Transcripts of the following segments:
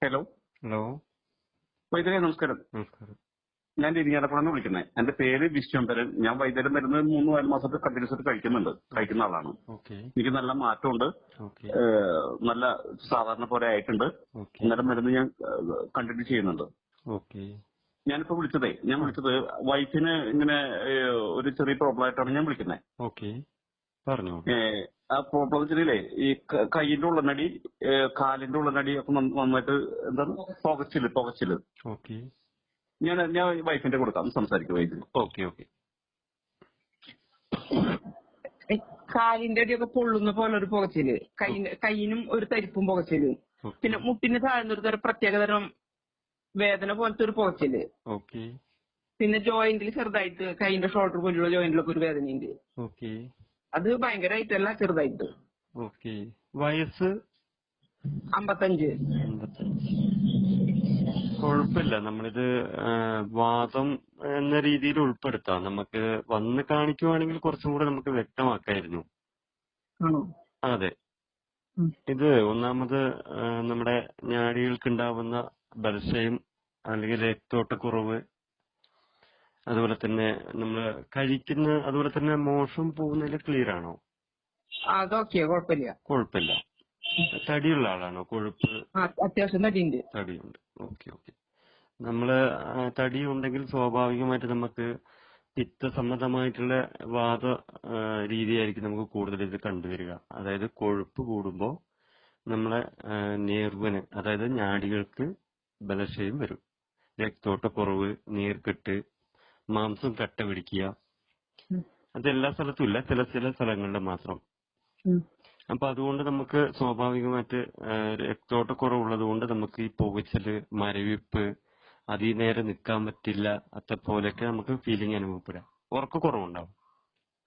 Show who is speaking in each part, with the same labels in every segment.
Speaker 1: Hello.
Speaker 2: Hello.
Speaker 1: വൈദ്യരെ നമസ്കാരം.
Speaker 2: നമസ്കാരം.
Speaker 1: ഞാൻ ഇരിങ്ങാലക്കുടന്ന് വിളിക്കുന്നത്. എന്റെ പേര് വിശ്വംഭരൻ. ഞാൻ വൈദ്യുതി മരുന്ന് 3-4 മാസത്തെ കണ്ടിന്യൂസ് ആയിട്ട് കഴിക്കുന്ന ആളാണ്.
Speaker 2: ഓക്കെ.
Speaker 1: എനിക്ക് നല്ല മാറ്റമുണ്ട്.
Speaker 2: ഓക്കെ.
Speaker 1: നല്ല സാധാരണ പോലെ ആയിട്ടുണ്ട്.
Speaker 2: ഓക്കെ.
Speaker 1: അന്നേരം മരുന്ന് ഞാൻ കണ്ടിന്യൂ ചെയ്യുന്നുണ്ട്.
Speaker 2: ഓക്കെ.
Speaker 1: ഞാൻ വിളിച്ചത് വൈഫിന് ഇങ്ങനെ ഒരു ചെറിയ പ്രോബ്ലം ആയിട്ടാണ് ഞാൻ വിളിക്കുന്നത്.
Speaker 2: ഓക്കെ. പറഞ്ഞോ.
Speaker 1: ആ പ്രോബ്ലം വെച്ചിട്ടില്ലേ, ഈ കൈയിന്റെ ഉള്ളനടി, കാലിന്റെ ഉള്ളനടി ഒക്കെ നന്നായിട്ട് എന്താണ് പുകച്ചില്.
Speaker 2: ഓക്കെ.
Speaker 1: ഞാൻ വൈഫിന്റെ കൊടുക്കാം, സംസാരിക്കും വൈഫിന്.
Speaker 2: ഓക്കെ. ഓക്കെ.
Speaker 3: കാലിന്റെ അടിയൊക്കെ പൊള്ളുന്ന പോലെ ഒരു പുകച്ചില്, കൈയിനും ഒരു തരിപ്പും പുകച്ചില്, പിന്നെ മുട്ടിന് താഴ്ന്നൊരു തരം പ്രത്യേകതരം വേദന പോലത്തെ ഒരു പുകച്ചില്,
Speaker 2: ഓക്കെ.
Speaker 3: പിന്നെ ജോയിന്റിൽ ചെറുതായിട്ട് കൈയിന്റെ ഷോൾഡർ പോലുള്ള ജോയിന്റിലൊക്കെ ഒരു വേദനയുണ്ട്.
Speaker 2: ഓക്കെ.
Speaker 3: അത് ഭയങ്കരമായിട്ടല്ല, ചെറുതായിട്ട്.
Speaker 2: ഓക്കെ. വയസ്സ്
Speaker 3: 55.
Speaker 2: കുഴപ്പമില്ല. നമ്മളിത് വാദം എന്ന രീതിയിൽ ഉൾപ്പെടുത്താം. നമുക്ക് വന്ന് കാണിക്കുവാണെങ്കിൽ കുറച്ചും കൂടെ നമുക്ക് വ്യക്തമാക്കായിരുന്നു.
Speaker 3: ആണോ?
Speaker 2: അതെ. ഇത് ഒന്നാമത് നമ്മുടെ ഞാടികൾക്കുണ്ടാവുന്ന ബലക്ഷയം അല്ലെങ്കിൽ രക്തോട്ടക്കുറവ്, അതുപോലെ തന്നെ നമ്മൾ കഴിക്കുന്ന, അതുപോലെ തന്നെ മോശം പോകുന്നതിൽ ക്ലിയർ ആണോ?
Speaker 3: അതൊക്കെ കുഴപ്പമില്ല.
Speaker 2: കുഴപ്പമില്ല. തടിയുള്ള ആളാണോ? കൊഴുപ്പ്
Speaker 3: അത്യാവശ്യം തടിയുണ്ട്.
Speaker 2: തടിയുണ്ട്. ഓക്കെ. ഓക്കെ. നമ്മള് തടി ഉണ്ടെങ്കിൽ സ്വാഭാവികമായിട്ട് നമുക്ക് പിത്തസംബന്ധമായിട്ടുള്ള വാദ രീതിയായിരിക്കും നമുക്ക് കൂടുതൽ ഇത് കണ്ടുവരിക. അതായത് കൊഴുപ്പ് കൂടുമ്പോൾ നമ്മളെ നേർവിന്, അതായത് നാഡികൾക്ക് ബലക്ഷയം വരും. രക്തോട്ടക്കുറവ്, നീർക്കെട്ട്, മാംസം കട്ട പിടിക്കുക. അതെല്ലാ സ്ഥലത്തും ഇല്ല, ചില സ്ഥലങ്ങളിൽ മാത്രം. അപ്പൊ അതുകൊണ്ട് നമുക്ക് സ്വാഭാവികമായിട്ട് രക്തോട്ടക്കുറവുള്ളത് കൊണ്ട് നമുക്ക് ഈ പുകച്ചില്, മരവിപ്പ്, അതി നേരെ നിൽക്കാൻ പറ്റില്ല, അതേപോലെയൊക്കെ നമുക്ക് ഫീലിംഗ് അനുഭവപ്പെടാം. ഉറക്കക്കുറവുണ്ടാവും.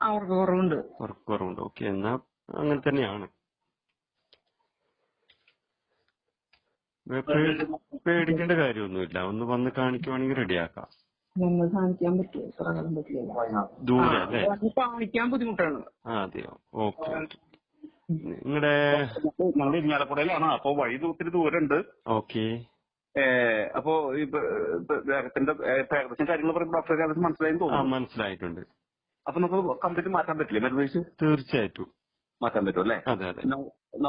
Speaker 3: അവർക്ക് കുറവുണ്ട്.
Speaker 2: ഉറക്കക്കുറവുണ്ട്. ഓക്കെ. എന്നാ അങ്ങനെ തന്നെയാണ്. പേടിക്കേണ്ട കാര്യമൊന്നുമില്ല. ഒന്ന് വന്ന് കാണിക്കുവാണെങ്കിൽ റെഡിയാക്കാം.
Speaker 3: നമ്മൾ കാണിക്കാൻ പറ്റില്ല.
Speaker 2: ദൂരെ അല്ലേ?
Speaker 3: കാണിക്കാൻ ബുദ്ധിമുട്ടാണ്.
Speaker 2: അതെയോ? ഓക്കെ. നിങ്ങളുടെ
Speaker 1: ഇരിങ്ങാലക്കുടയിലാണ്. അപ്പൊ വഴി ഒത്തിരി ദൂരമുണ്ട്.
Speaker 2: ഓക്കെ.
Speaker 1: അപ്പോ ദേഹത്തിന്റെ ഏകദേശം കാര്യങ്ങൾ പറയുമ്പോൾ ഡോക്ടർക്ക് ഏകദേശം മനസ്സിലായെന്ന് തോന്നുന്നു.
Speaker 2: മനസ്സിലായിട്ടുണ്ട്.
Speaker 1: അപ്പൊ നമുക്ക് കംപ്ലീറ്റ് മാറ്റാൻ പറ്റില്ലേ മരുന്ന് കഴിച്ച്?
Speaker 2: തീർച്ചയായിട്ടും
Speaker 1: മാറ്റാൻ പറ്റും അല്ലേ?
Speaker 2: അതെ. അതെ.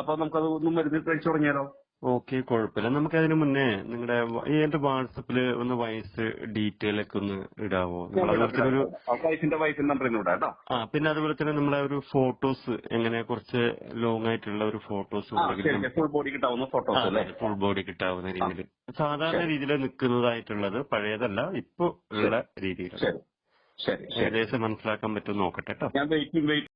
Speaker 1: അപ്പൊ നമുക്കത് ഒന്നും മരുന്ന് കഴിച്ചു തുടങ്ങിയാലോ?
Speaker 2: ഓക്കെ. കുഴപ്പമില്ല. നമുക്ക് അതിന് മുന്നേ നിങ്ങളുടെ എന്റെ വാട്സപ്പില് ഒന്ന് വയസ്സ് ഡീറ്റെയിൽ ഒക്കെ ഒന്ന് ഇടാവോ?
Speaker 1: വൈഫിന്റെ നമ്പർ ഇടാം.
Speaker 2: പിന്നെ അതുപോലെ തന്നെ നമ്മളെ ഒരു ഫോട്ടോസ്, എങ്ങനെ കുറച്ച് ലോങ് ആയിട്ടുള്ള ഒരു ഫോട്ടോസ്
Speaker 1: ഫുൾ ബോഡി കിട്ടാവുന്ന ഫോട്ടോസ് അല്ലേ?
Speaker 2: ഫുൾ ബോഡി കിട്ടാവുന്ന രീതിയിൽ, സാധാരണ രീതിയിൽ നിൽക്കുന്നതായിട്ടുള്ളത്, പഴയതല്ല, ഇപ്പൊ ഉള്ള രീതിയിൽ.
Speaker 1: ശരി.
Speaker 2: ഏകദേശം മനസ്സിലാക്കാൻ പറ്റും നോക്കട്ടെ കേട്ടോ.
Speaker 1: ഞാൻ വെയിറ്റ്